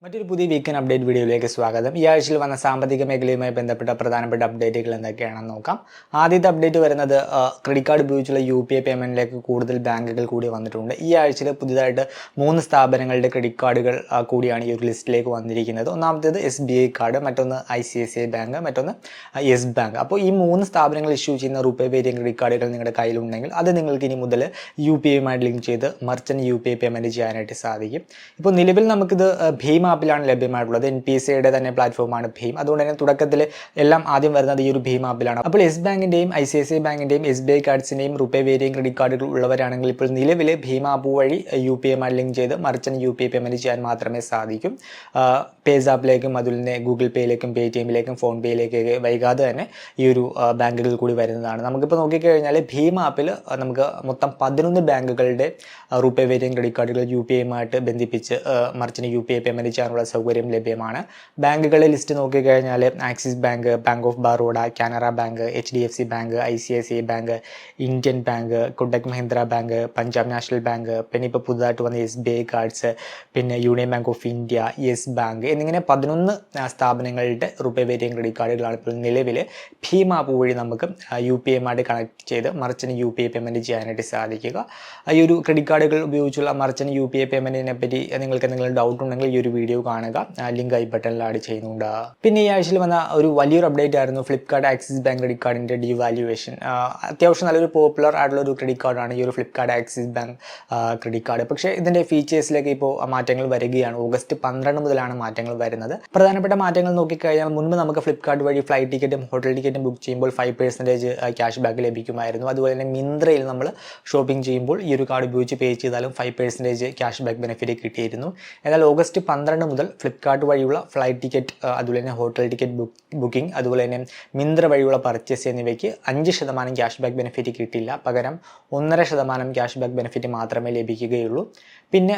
മറ്റൊരു പുതിയ weekend update വീഡിയോയിലേക്ക് സ്വാഗതം. ഈ ആഴ്ചയിൽ വന്ന സാമ്പത്തിക മേഖലയുമായി ബന്ധപ്പെട്ട പ്രധാനപ്പെട്ട അപ്ഡേറ്റുകൾ എന്തൊക്കെയാണെന്ന് നോക്കാം. ആദ്യത്തെ അപ്ഡേറ്റ് വരുന്നത് ക്രെഡിറ്റ് കാർഡ് ഉപയോഗിച്ചുള്ള UPI പേയ്മെൻറ്റിലേക്ക് കൂടുതൽ ബാങ്കുകൾ കൂടി വന്നിട്ടുണ്ട്. ഈ ആഴ്ചയിൽ പുതിയതായിട്ട് 3 സ്ഥാപനങ്ങളുടെ ക്രെഡിറ്റ് കാർഡുകൾ കൂടിയാണ് ഈ ഒരു ലിസ്റ്റിലേക്ക് വന്നിരിക്കുന്നത്. ഒന്നാമത്തേത് SBI കാർഡ്, മറ്റൊന്ന് ICICI ബാങ്ക്, മറ്റൊന്ന് യെസ് ബാങ്ക്. അപ്പോൾ ഈ 3 സ്ഥാപനങ്ങൾ ഇഷ്യൂ ചെയ്യുന്ന റുപേ വേരിയൻ്റ് ക്രെഡിറ്റ് കാർഡുകൾ നിങ്ങളുടെ കയ്യിലുണ്ടെങ്കിൽ അത് നിങ്ങൾക്ക് ഇനി മുതൽ UPIയുമായി ലിങ്ക് ചെയ്ത് മർച്ചൻ്റ് UPI പേയ്മെൻറ്റ് ചെയ്യാനായിട്ട് സാധിക്കും. ഇപ്പോൾ നിലവിൽ നമുക്കിത് ഭീം ആപ്പിലാണ് ലഭ്യമായിട്ടുള്ളത്. NPCയുടെ തന്നെ പ്ലാറ്റ്ഫോമാണ് ഭീം. അതുകൊണ്ട് തന്നെ തുടക്കത്തിൽ എല്ലാം ആദ്യം വരുന്നത് ഈ ഒരു ഭീം ആപ്പിലാണ്. അപ്പോൾ യെസ് ബാങ്കിൻ്റെയും ICICI ബാങ്കിൻ്റെയും SBI കാർഡ്സിൻ്റെയും റുപേ വേരിയൻ്റ് ക്രെഡിറ്റ് കാർഡുകൾ ഉള്ളവരാണെങ്കിൽ ഇപ്പോൾ നിലവിൽ ഭീം ആപ്പ് വഴി UPIയുമായി ലിങ്ക് ചെയ്ത് മർച്ചൻ്റ് UPI പേയ്മെൻറ്റ് ചെയ്യാൻ മാത്രമേ സാധിക്കും. പേസ് ആപ്പിലേക്കും അതുപോലെ തന്നെ ഗൂഗിൾ പേയിലേക്കും പേടിഎമ്മിലേക്കും ഫോൺ പേയിലേക്കൊക്കെ വൈകാതെ തന്നെ ഈ ഒരു ബാങ്കുകൾ കൂടി വരുന്നതാണ്. നമുക്കിപ്പോൾ നോക്കിക്കഴിഞ്ഞാൽ ഭീം ആപ്പിൽ നമുക്ക് മൊത്തം 11 ബാങ്കുകളുടെ റുപേ വേരിയൻ്റ് ക്രെഡിറ്റ് കാർഡുകൾ UPIയുമായിട്ട് ബന്ധിപ്പിച്ച് മർച്ചൻ്റ് UPI പേയ്മെൻറ്റ് ചെയ്യാനുള്ള സൗകര്യം ലഭ്യമാണ്. ബാങ്കുകളുടെ ലിസ്റ്റ് നോക്കിക്കഴിഞ്ഞാൽ axis bank, bank of Baroda, Canara bank, HDFC bank, ICICI bank, Indian bank, Kotak Mahindra bank, Punjab national bank, പിന്നെ ഇപ്പോൾ പുതുതായിട്ട് വന്ന SBI കാർഡ്സ്, പിന്നെ union bank of India, yes bank എന്നിങ്ങനെ 11 സ്ഥാപനങ്ങളുടെ റുപേ വേരിയൻ്റ് ക്രെഡിറ്റ് കാർഡുകളാണ് ഇപ്പോൾ നിലവിൽ ഭീം ആപ്പ് വഴി നമുക്ക് UPIയുമായിട്ട് കണക്ട് ചെയ്ത് മർച്ചൻ്റ് UPI പേയ്മെൻറ്റ് ചെയ്യാനായിട്ട് സാധിക്കുക. ഈ ഒരു ക്രെഡിറ്റ് കാർഡുകൾ ഉപയോഗിച്ചുള്ള മർച്ചൻ്റ് UPI പേയ്മെൻറ്റിനെ പറ്റി നിങ്ങൾക്ക് എന്തെങ്കിലും ഡൗട്ട് ഉണ്ടെങ്കിൽ ഈ ഒരു വീഡിയോ കാണുക. ലിങ്ക് ഐ ബട്ടണിൽ ആഡ് ചെയ്യുന്നുണ്ട്. പിന്നെ ഈ ആഴ്ചയിൽ വന്ന ഒരു വലിയൊരു അപ്ഡേറ്റ് ആയിരുന്നു ഫ്ലിപ്കാർട്ട് ആക്സിസ് ബാങ്ക് ക്രെഡിറ്റ് കാർഡിൻ്റെ ഡിവാല്യുവേഷൻ. അത്യാവശ്യം നല്ലൊരു പോപ്പുലർ ആയിട്ടുള്ള ഒരു ക്രെഡിറ്റ് കാർഡാണ് ഈ ഒരു Flipkart axis bank credit card. പക്ഷേ ഇതിൻ്റെ ഫീച്ചേഴ്സിലേക്ക് ഇപ്പോൾ മാറ്റങ്ങൾ വരികയാണ്. ഓഗസ്റ്റ് 12 മുതലാണ് മാറ്റങ്ങൾ വരുന്നത്. പ്രധാനപ്പെട്ട മാറ്റങ്ങൾ നോക്കിക്കഴിഞ്ഞാൽ മുൻപ് നമുക്ക് ഫ്ലിപ്കാർട്ട് വഴി ഫ്ലൈറ്റ് ടിക്കറ്റും ഹോട്ടൽ ടിക്കറ്റും ബുക്ക് ചെയ്യുമ്പോൾ 5% ക്യാഷ് ബാക്ക് ലഭിക്കുമായിരുന്നു. അതുപോലെ തന്നെ മിന്ത്രയിൽ നമ്മൾ ഷോപ്പിംഗ് ചെയ്യുമ്പോൾ ഈ ഒരു കാർഡ് ഉപയോഗിച്ച് പേ ചെയ്താലും 5% ക്യാഷ് ബാക്ക് ബെനിഫിറ്റ് കിട്ടിയിരുന്നു. എന്നാൽ ഓഗസ്റ്റ് 12 മുതൽ ഫ്ലിപ്കാർട്ട് വഴിയുള്ള ഫ്ലൈറ്റ് ടിക്കറ്റ്, അതുപോലെ തന്നെ ഹോട്ടൽ ടിക്കറ്റ് ബുക്കിംഗ്, അതുപോലെ തന്നെ മിന്ത്ര വഴിയുള്ള പർച്ചേസ് എന്നിവയ്ക്ക് 5% ക്യാഷ് ബാക്ക് ബെനിഫിറ്റ് കിട്ടില്ല. പകരം 1.5% ക്യാഷ് ബാക്ക് ബെനിഫിറ്റ് മാത്രമേ ലഭിക്കുകയുള്ളൂ. പിന്നെ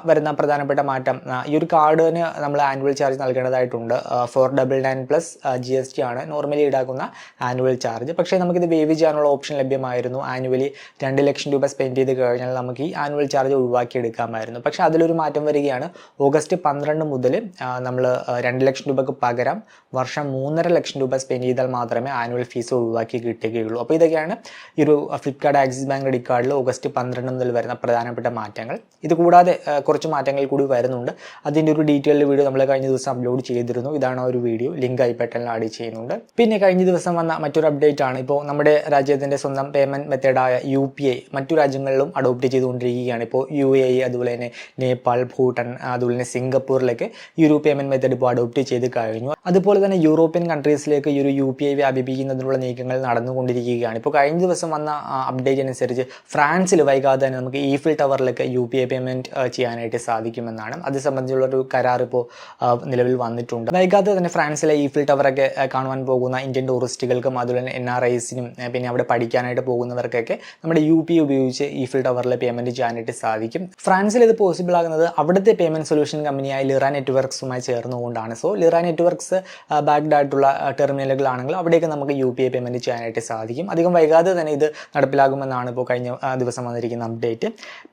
വരുന്ന പ്രധാനപ്പെട്ട മാറ്റം, ഈ ഒരു കാർഡിന് നമ്മൾ ആനുവൽ ചാർജ് നൽകേണ്ടതായിട്ടുണ്ട്. 499 പ്ലസ് GST ആണ് നോർമലി ഈടാക്കുന്ന ആനുവൽ ചാർജ്. പക്ഷേ നമുക്കിത് വേവ് ചെയ്യാനുള്ള ഓപ്ഷൻ ലഭ്യമായിരുന്നു. ആനുവലി 2 ലക്ഷം രൂപ സ്പെൻഡ് ചെയ്ത് കഴിഞ്ഞാൽ നമുക്ക് ഈ ആനുവൽ ചാർജ് ഒഴിവാക്കിയെടുക്കാമായിരുന്നു. പക്ഷേ അതിലൊരു മാറ്റം വരികയാണ്. ഓഗസ്റ്റ് 12 മുതൽ നമ്മൾ 2 ലക്ഷം രൂപയ്ക്ക് പകരം വർഷം 3.5 ലക്ഷം രൂപ സ്പെൻഡ് ചെയ്താൽ മാത്രമേ ആനുവൽ ഫീസ് ഒഴിവാക്കി കിട്ടുകയുള്ളൂ. അപ്പോൾ ഇതൊക്കെയാണ് ഈ ഒരു ഫ്ലിപ്കാർട്ട് ആക്സിസ് ബാങ്ക് ക്രെഡിറ്റ് കാർഡിൽ ഓഗസ്റ്റ് 12 മുതൽ വരുന്ന പ്രധാനപ്പെട്ട മാറ്റങ്ങൾ. ഇത് കൂടാതെ കുറച്ച് മാറ്റങ്ങൾ കൂടി വരുന്നുണ്ട്. അതിൻ്റെ ഒരു ഡീറ്റെയിൽഡ് വീഡിയോ നമ്മൾ കഴിഞ്ഞ ദിവസം അപ്ലോഡ് ചെയ്തിരുന്നു. ഇതാണ് ഒരു വീഡിയോ, ലിങ്ക് ഐ ബട്ടണിൽ ആഡ് ചെയ്യുന്നുണ്ട്. പിന്നെ കഴിഞ്ഞ ദിവസം വന്ന മറ്റൊരു അപ്ഡേറ്റ് ആണ്, ഇപ്പോൾ നമ്മുടെ രാജ്യത്തിൻ്റെ സ്വന്തം പേയ്മെൻറ്റ് മെത്തേഡായ UPI മറ്റു രാജ്യങ്ങളിലും അഡോപ്റ്റ് ചെയ്തുകൊണ്ടിരിക്കുകയാണ്. ഇപ്പോൾ UAE, അതുപോലെ തന്നെ നേപ്പാൾ, ഭൂട്ടാൻ, അതുപോലെ തന്നെ സിംഗപ്പൂരിലേക്ക് ഈ ഒരു പേയ്മെൻറ്റ് മെത്തേഡ് ഇപ്പോൾ അഡോപ്റ്റ് ചെയ്ത് കഴിഞ്ഞു. അതുപോലെ തന്നെ യൂറോപ്യൻ കൺട്രീസിലേക്ക് ഈ ഒരു UPI വ്യാപിപ്പിക്കുന്നതിനുള്ള നീക്കങ്ങൾ നടന്നുകൊണ്ടിരിക്കുകയാണ്. ഇപ്പോൾ കഴിഞ്ഞ ദിവസം വന്ന അപ്ഡേറ്റ് അനുസരിച്ച് ഫ്രാൻസിൽ വൈകാതെ തന്നെ നമുക്ക് ഈഫിൽ ടവറിലേക്ക് UPI പേയ്മെൻറ്റ് ചെയ്യാനായിട്ട് സാധിക്കുമെന്നാണ്. അത് സംബന്ധിച്ചുള്ളൊരു കരാർ ഇപ്പോൾ നിലവിൽ വന്നിട്ടുണ്ട്. വൈകാതെ തന്നെ ഫ്രാൻസിലെ ഈഫിൽ ടവറൊക്കെ കാണുവാൻ പോകുന്ന ഇന്ത്യൻ ടൂറിസ്റ്റുകൾക്കും അതുപോലെ തന്നെ NRIസിനും പിന്നെ അവിടെ പഠിക്കാനായിട്ട് പോകുന്നവർക്കൊക്കെ നമ്മുടെ UPI ഉപയോഗിച്ച് ഈഫിൽ ടവറിൽ പേയ്മെൻറ്റ് ചെയ്യാനായിട്ട് സാധിക്കും. ഫ്രാൻസിൽ ഇത് പോസിബിൾ ആകുന്നത് അവിടുത്തെ പേയ്മെൻറ്റ് സൊല്യൂഷൻ കമ്പനിയായ ലിറ നെറ്റ്വർക്സുമായി ചേർന്നുകൊണ്ടാണ്. സോ ലിറ നെറ്റ്വർക്സ് ബാക്ക്ഡ് ആയിട്ടുള്ള ടെർമിനലുകളാണെങ്കിൽ അവിടേക്ക് നമുക്ക് UPI പേയ്മെൻറ്റ് ചെയ്യാനായിട്ട് സാധിക്കും. അധികം വൈകാതെ തന്നെ ഇത് നടപ്പിലാകുമെന്നാണ് ഇപ്പോൾ കഴിഞ്ഞ ദിവസം വന്നിരിക്കുന്ന അപ്ഡേറ്റ്.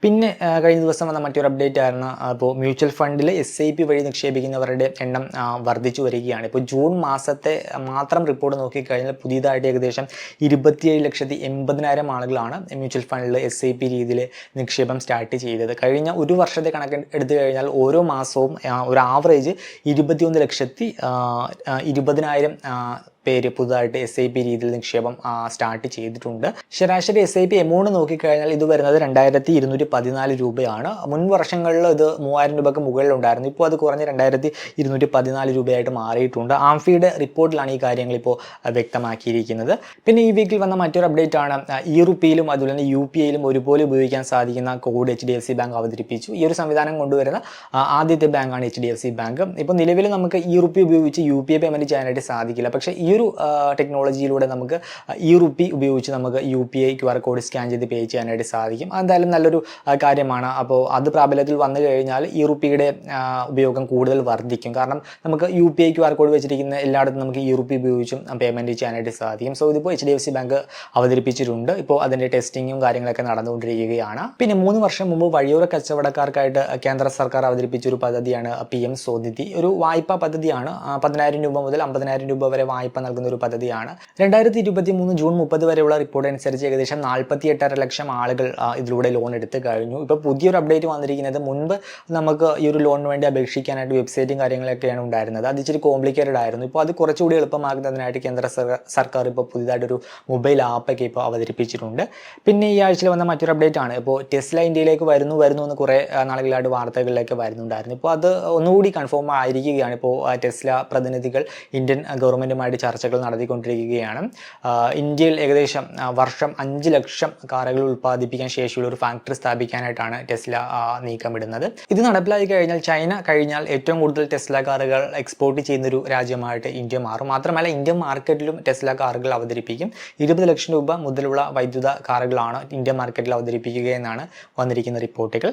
പിന്നെ കഴിഞ്ഞ ദിവസം വന്ന മറ്റൊരു അപ്ഡേറ്റ് ആയിരുന്നു, ഇപ്പോൾ മ്യൂച്വൽ ഫണ്ടിൽ SIP വഴി നിക്ഷേപിക്കുന്നവരുടെ എണ്ണം വർദ്ധിച്ചു വരികയാണ്. ഇപ്പോൾ ജൂൺ മാസത്തെ മാത്രം റിപ്പോർട്ട് നോക്കിക്കഴിഞ്ഞാൽ പുതിയതായിട്ട് ഏകദേശം 27,80,000 ആളുകളാണ് മ്യൂച്വൽ ഫണ്ടിൽ SIP രീതിയിൽ നിക്ഷേപം സ്റ്റാർട്ട് ചെയ്തത്. കഴിഞ്ഞ ഒരു വർഷത്തെ കണക്ക് എടുത്തു കഴിഞ്ഞാൽ ഓരോ മാസവും ഒരു ആവറേജ് 21,20,000 പേര് പുതുതായിട്ട് SIP രീതിയിൽ നിക്ഷേപം സ്റ്റാർട്ട് ചെയ്തിട്ടുണ്ട്. ശരാശരി SIP എമൗണ്ട് നോക്കിക്കഴിഞ്ഞാൽ ഇത് വരുന്നത് 2,214 രൂപയാണ്. മുൻ വർഷങ്ങളിൽ ഇത് 3,000 രൂപയ്ക്ക് മുകളിലുണ്ടായിരുന്നു. ഇപ്പോൾ അത് കുറഞ്ഞ് 2,214 രൂപയായിട്ട് മാറിയിട്ടുണ്ട്. ആംഫിയുടെ റിപ്പോർട്ടിലാണ് ഈ കാര്യങ്ങൾ ഇപ്പോൾ വ്യക്തമാക്കിയിരിക്കുന്നത്. പിന്നെ ഈ വീക്കിൽ വന്ന മറ്റൊരു അപ്ഡേറ്റ് ആണ്, റുപ്പിയിലും അതുപോലെ തന്നെ UPIയിലും ഒരുപോലെ ഉപയോഗിക്കാൻ സാധിക്കുന്ന കോഡ് HDFC ബാങ്ക് അവതരിപ്പിച്ചു. ഈ ഒരു സംവിധാനം കൊണ്ടുവരുന്ന ആദ്യത്തെ ബാങ്കാണ് HDFC ബാങ്ക്. ഇപ്പോൾ നിലവിൽ നമുക്ക് റുപ്പി ഉപയോഗിച്ച് UPI പേയ്മെൻറ്റ് ചെയ്യാനായിട്ട് സാധിക്കില്ല. പക്ഷേ ഈ ഒരു ടെക്നോളജിയിലൂടെ നമുക്ക് ഈ റുപ്പി ഉപയോഗിച്ച് നമുക്ക് UPI QR കോഡ് സ്കാൻ ചെയ്ത് പേ ചെയ്യാനായിട്ട് സാധിക്കും. അതെന്തായാലും നല്ലൊരു കാര്യമാണ്. അപ്പോൾ അത് പ്രാബല്യത്തിൽ വന്നു കഴിഞ്ഞാൽ ഈ റുപ്പിയുടെ ഉപയോഗം കൂടുതൽ വർദ്ധിക്കും. കാരണം നമുക്ക് UPI QR കോഡ് വെച്ചിരിക്കുന്ന എല്ലായിടത്തും നമുക്ക് ഈ റുപ്പി ഉപയോഗിച്ചും പേയ്മെൻറ്റ് ചെയ്യാനായിട്ട് സാധിക്കും. സോ ഇതിപ്പോൾ HDFC ബാങ്ക് അവതരിപ്പിച്ചിട്ടുണ്ട്. ഇപ്പോൾ അതിൻ്റെ ടെസ്റ്റിങ്ങും കാര്യങ്ങളൊക്കെ നടന്നുകൊണ്ടിരിക്കുകയാണ്. പിന്നെ 3 വർഷം മുമ്പ് വഴിയോര കച്ചവടക്കാർക്കായിട്ട് കേന്ദ്ര സർക്കാർ അവതരിപ്പിച്ച ഒരു പദ്ധതിയാണ് PM സ്വനിധി. ഒരു വായ്പാ പദ്ധതിയാണ്. 10,000 രൂപ മുതൽ 50,000 രൂപ വരെ വായ്പ നൽകുന്ന ഒരു പദ്ധതിയാണ്. 2023 ജൂൺ 30 വരെയുള്ള റിപ്പോർട്ട് അനുസരിച്ച് ഏകദേശം 48.5 ലക്ഷം ആളുകൾ ഇതിലൂടെ ലോൺ എടുത്ത് കഴിഞ്ഞു. ഇപ്പോൾ പുതിയൊരു അപ്ഡേറ്റ് വന്നിരിക്കുന്നത്, മുൻപ് നമുക്ക് ഈ ഒരു ലോണിന് വേണ്ടി അപേക്ഷിക്കാനായിട്ട് വെബ്സൈറ്റും കാര്യങ്ങളൊക്കെയാണ് ഉണ്ടായിരുന്നത്. അത് ഇച്ചിരി കോംപ്ലിക്കേറ്റഡ് ആയിരുന്നു. ഇപ്പോൾ അത് കുറച്ചുകൂടി എളുപ്പമാക്കുന്നതിനായിട്ട് കേന്ദ്ര സർക്കാർ ഇപ്പോൾ പുതിയതായിട്ടൊരു മൊബൈൽ ആപ്പൊക്കെ ഇപ്പോൾ അവതരിപ്പിച്ചിട്ടുണ്ട്. പിന്നെ ഈ ആഴ്ചയിൽ വന്ന മറ്റൊരു അപ്ഡേറ്റ് ആണ്, ഇപ്പോൾ ടെസ്ല ഇന്ത്യയിലേക്ക് വരുന്നു എന്ന് കുറേ നാളുകളായിട്ട് വാർത്തകളിലേക്ക് വരുന്നുണ്ടായിരുന്നു. ഇപ്പോൾ അത് ഒന്നുകൂടി കൺഫേം ആയിരിക്കുകയാണ്. ഇപ്പോൾ ടെസ്ല പ്രതിനിധികൾ ഇന്ത്യൻ ഗവൺമെൻറ്റുമായിട്ട് ചർച്ചകൾ നടത്തിക്കൊണ്ടിരിക്കുകയാണ്. ഇന്ത്യയിൽ ഏകദേശം വർഷം 5 ലക്ഷം കാറുകൾ ഉൽപ്പാദിപ്പിക്കാൻ ശേഷിയുള്ള ഒരു ഫാക്ടറി സ്ഥാപിക്കാനായിട്ടാണ് ടെസ്ല നീക്കമിടുന്നത്. ഇത് നടപ്പിലായി കഴിഞ്ഞാൽ ചൈന കഴിഞ്ഞാൽ ഏറ്റവും കൂടുതൽ ടെസ്ല കാറുകൾ എക്സ്പോർട്ട് ചെയ്യുന്നൊരു രാജ്യമായിട്ട് ഇന്ത്യ മാറും. മാത്രമല്ല ഇന്ത്യൻ മാർക്കറ്റിലും ടെസ്ല കാറുകൾ അവതരിപ്പിക്കും. 20 ലക്ഷം രൂപ മുതലുള്ള വൈദ്യുത കാറുകളാണ് ഇന്ത്യൻ മാർക്കറ്റിൽ അവതരിപ്പിക്കുക എന്നാണ് വന്നിരിക്കുന്ന റിപ്പോർട്ടുകൾ.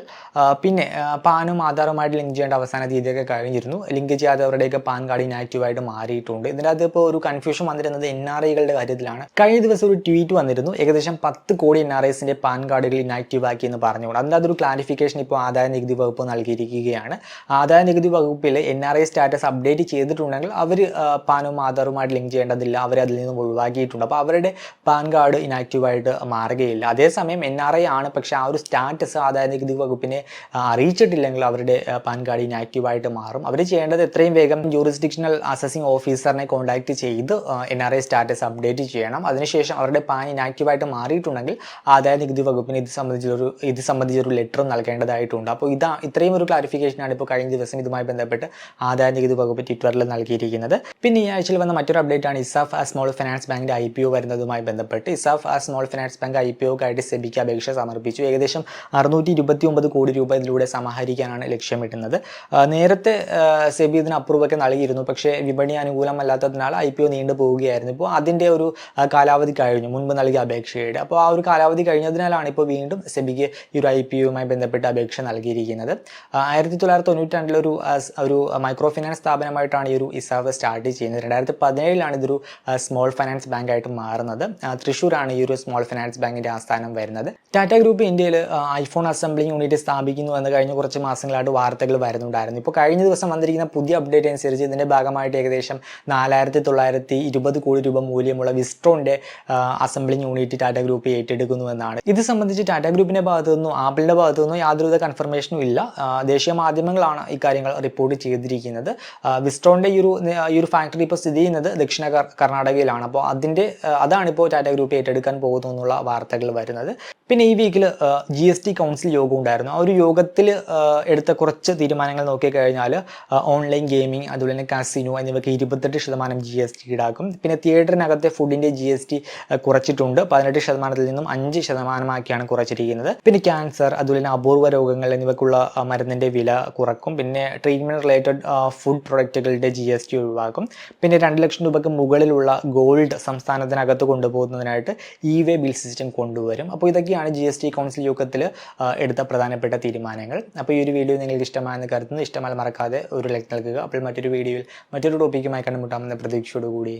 പിന്നെ പാനും ആധാറുമായിട്ട് ലിങ്ക് ചെയ്യേണ്ട അവസാന തീയതിയൊക്കെ കഴിഞ്ഞിരുന്നു. ലിങ്ക് ചെയ്യാത്തവരുടെയൊക്കെ പാൻ കാർഡ് ഇനാക്റ്റീവായിട്ട് മാറിയിട്ടുണ്ട്. ഇതിനകത്ത് ഇപ്പോൾ ഒരു കൺഫ്യൂഷൻ വന്നിരുന്നത് NRIകളുടെ കാര്യത്തിലാണ്. കഴിഞ്ഞ ദിവസം ഒരു ട്വീറ്റ് വന്നിരുന്നു, ഏകദേശം 10 കോടി NRIസിൻ്റെ പാൻ കാർഡുകൾ ഇനാക്റ്റീവ് ആക്കി എന്ന് പറഞ്ഞുകൊണ്ട്. അതിൻ്റെ അതൊരു ക്ലാരിഫിക്കേഷൻ ഇപ്പോൾ ആദായ നികുതി വകുപ്പ് നൽകിയിരിക്കുകയാണ്. ആദായ നികുതി വകുപ്പിൽ NRI സ്റ്റാറ്റസ് അപ്ഡേറ്റ് ചെയ്തിട്ടുണ്ടെങ്കിൽ അവർ പാനും ആധാറുമായിട്ട് ലിങ്ക് ചെയ്യേണ്ടതില്ല, അവർ അതിൽ നിന്നും ഒഴിവാക്കിയിട്ടുണ്ട്. അപ്പോൾ അവരുടെ പാൻ കാർഡ് ഇനാക്റ്റീവായിട്ട് മാറുകയില്ല. അതേസമയം NRI ആണ്, പക്ഷേ ആ ഒരു സ്റ്റാറ്റസ് ആദായ നികുതി വകുപ്പിനെ അറിയിച്ചിട്ടില്ലെങ്കിൽ അവരുടെ പാൻ കാർഡ് ഇനാക്റ്റീവായിട്ട് മാറും. അവർ ചെയ്യേണ്ടത് എത്രയും വേഗം ജൂറിസ്ഡിക്ഷണൽ അസസിംഗ് ഓഫീസറിനെ കോൺടാക്ട് ചെയ്ത് NRI സ്റ്റാറ്റസ് അപ്ഡേറ്റ് ചെയ്യണം. അതിനുശേഷം അവരുടെ പാൻ ഇനാക്റ്റീവായിട്ട് മാറിയിട്ടുണ്ടെങ്കിൽ ആദായ നികുതി വകുപ്പിന് ഇത് സംബന്ധിച്ചൊരു ലെറ്റർ നൽകേണ്ടതായിട്ടുണ്ട്. അപ്പോൾ ഇത്രയും ഒരു ക്ലാരിഫിക്കേഷനാണ് ഇപ്പോൾ കഴിഞ്ഞ ദിവസം ഇതുമായി ബന്ധപ്പെട്ട് ആദായ നികുതി വകുപ്പ് ട്വിറ്ററിൽ നൽകിയിരിക്കുന്നത്. പിന്നെ ഈ ആഴ്ചയിൽ വന്ന മറ്റൊരു അപ്ഡേറ്റ് ആണ് ഇസാഫ് സ്മോൾ ഫിനാൻസ് ബാങ്കിൻ്റെ IPO വരുന്നതുമായി ബന്ധപ്പെട്ട്. ഇസാഫ് സ്മോൾ ഫിനാൻസ് ബാങ്ക് IPOക്കായിട്ട് സെബിക്ക് അപേക്ഷ സമർപ്പിച്ചു. ഏകദേശം 629 കോടി രൂപ ഇതിലൂടെ സമാഹരിക്കാനാണ് ലക്ഷ്യമിടുന്നത്. നേരത്തെ സെബി ഇതിന് അപ്രൂവൊക്കെ നൽകിയിരുന്നു, പക്ഷേ വിപണി അനുകൂലമല്ലാത്തതിനാൽ IPO നീണ്ടു പോവുകയായിരുന്നു. ഇപ്പോൾ അതിൻ്റെ ഒരു കാലാവധി കഴിഞ്ഞു, മുൻപ് നൽകിയ അപേക്ഷയുടെ. അപ്പോൾ ആ ഒരു കാലാവധി കഴിഞ്ഞതിനാലാണ് ഇപ്പോൾ വീണ്ടും സെബിക്ക് ഈ ഒരു IPOയുമായി ബന്ധപ്പെട്ട് അപേക്ഷ നൽകിയിരിക്കുന്നത്. 1992 ഒരു മൈക്രോ ഫിനാൻസ് സ്ഥാപനമായിട്ടാണ് ഈ ഒരു ഇസാഫ് സ്റ്റാർട്ട് ചെയ്യുന്നത്. 2017 ഇതൊരു സ്മോൾ ഫിനാൻസ് ബാങ്കായിട്ട് മാറുന്നത്. തൃശ്ശൂരാണ് ഈ ഒരു സ്മോൾ ഫിനാൻസ് ബാങ്കിൻ്റെ ആസ്ഥാനം വരുന്നത്. ടാറ്റ ഗ്രൂപ്പ് ഇന്ത്യയിൽ ഐഫോൺ അസംബ്ലിംഗ് യൂണിറ്റ് സ്ഥാപിക്കുന്നു എന്ന് കഴിഞ്ഞ കുറച്ച് മാസങ്ങളായിട്ട് വാർത്തകൾ വരുന്നുണ്ടായിരുന്നു. ഇപ്പോൾ കഴിഞ്ഞ ദിവസം വന്നിരിക്കുന്ന പുതിയ അപ്ഡേറ്റ് അനുസരിച്ച് ഇതിൻ്റെ ഭാഗമായിട്ട് ഏകദേശം 4,920 കോടി രൂപ മൂല്യമുള്ള വിസ്ട്രോൻ്റെ അസംബ്ലിംഗ് യൂണിറ്റ് ടാറ്റ ഗ്രൂപ്പ് ഏറ്റെടുക്കുന്നുവെന്നാണ്. ഇത് സംബന്ധിച്ച് ടാറ്റ ഗ്രൂപ്പിൻ്റെ ഭാഗത്തു നിന്നോ ആപ്പിളിൻ്റെ ഭാഗത്തു നിന്നോ യാതൊരുവിധ കൺഫർമേഷനും ഇല്ല. ദേശീയ മാധ്യമങ്ങളാണ് ഈ കാര്യങ്ങൾ റിപ്പോർട്ട് ചെയ്തിരിക്കുന്നത്. വിസ്ട്രോൻ്റെ ഈ ഒരു ഫാക്ടറി ഇപ്പോൾ സ്ഥിതി ചെയ്യുന്നത് ദക്ഷിണ കർണാടകയിലാണ്. അപ്പോൾ അതാണിപ്പോൾ ടാറ്റ ഗ്രൂപ്പ് ഏറ്റെടുക്കാൻ പോകുന്നു എന്നുള്ള വാർത്തകൾ വരുന്നത്. പിന്നെ ഈ വീക്കിൽ GST കൗൺസിൽ യോഗം ഉണ്ടായിരുന്നു. ആ ഒരു യോഗത്തിൽ എടുത്ത കുറച്ച് തീരുമാനങ്ങൾ നോക്കിക്കഴിഞ്ഞാൽ ഓൺലൈൻ ഗെയിമിംഗ്, അതുപോലെ തന്നെ കാസിനോ എന്നിവയ്ക്ക് 28% GST ഈടാക്കും. പിന്നെ തിയേറ്ററിനകത്തെ ഫുഡിൻ്റെ GST കുറച്ചിട്ടുണ്ട്. 18% നിന്നും 5% കുറച്ചിരിക്കുന്നത്. പിന്നെ ക്യാൻസർ, അതുപോലെ തന്നെ അപൂർവ രോഗങ്ങൾ എന്നിവയ്ക്കുള്ള മരുന്നിൻ്റെ വില കുറക്കും. പിന്നെ ട്രീറ്റ്മെൻറ്റ് റിലേറ്റഡ് ഫുഡ് പ്രൊഡക്റ്റുകളുടെ GST ഒഴിവാക്കും. പിന്നെ 2 ലക്ഷം രൂപയ്ക്ക് മുകളിലുള്ള ഗോൾഡ് സംസ്ഥാനത്തിനകത്ത് കൊണ്ടുപോകുന്നതിനായിട്ട് E-way ബിൽ സിസ്റ്റം കൊണ്ടുവരും. അപ്പോൾ ഇതൊക്കെയാണ് GST കൗൺസിൽ യോഗത്തിൽ എടുത്ത പ്രധാനപ്പെട്ട തീരുമാനങ്ങൾ. അപ്പോൾ ഈ ഒരു വീഡിയോ നിങ്ങൾക്ക് ഇഷ്ടമായെന്ന് കരുതുന്നു. ഇഷ്ടമായി മറക്കാതെ ഒരു ലൈക്ക് നൽകുക. അപ്പോൾ മറ്റൊരു വീഡിയോയിൽ മറ്റൊരു ടോപ്പിക്കുമായി കണ്ടുമുട്ടാമെന്ന പ്രതീക്ഷയോടുകൂടി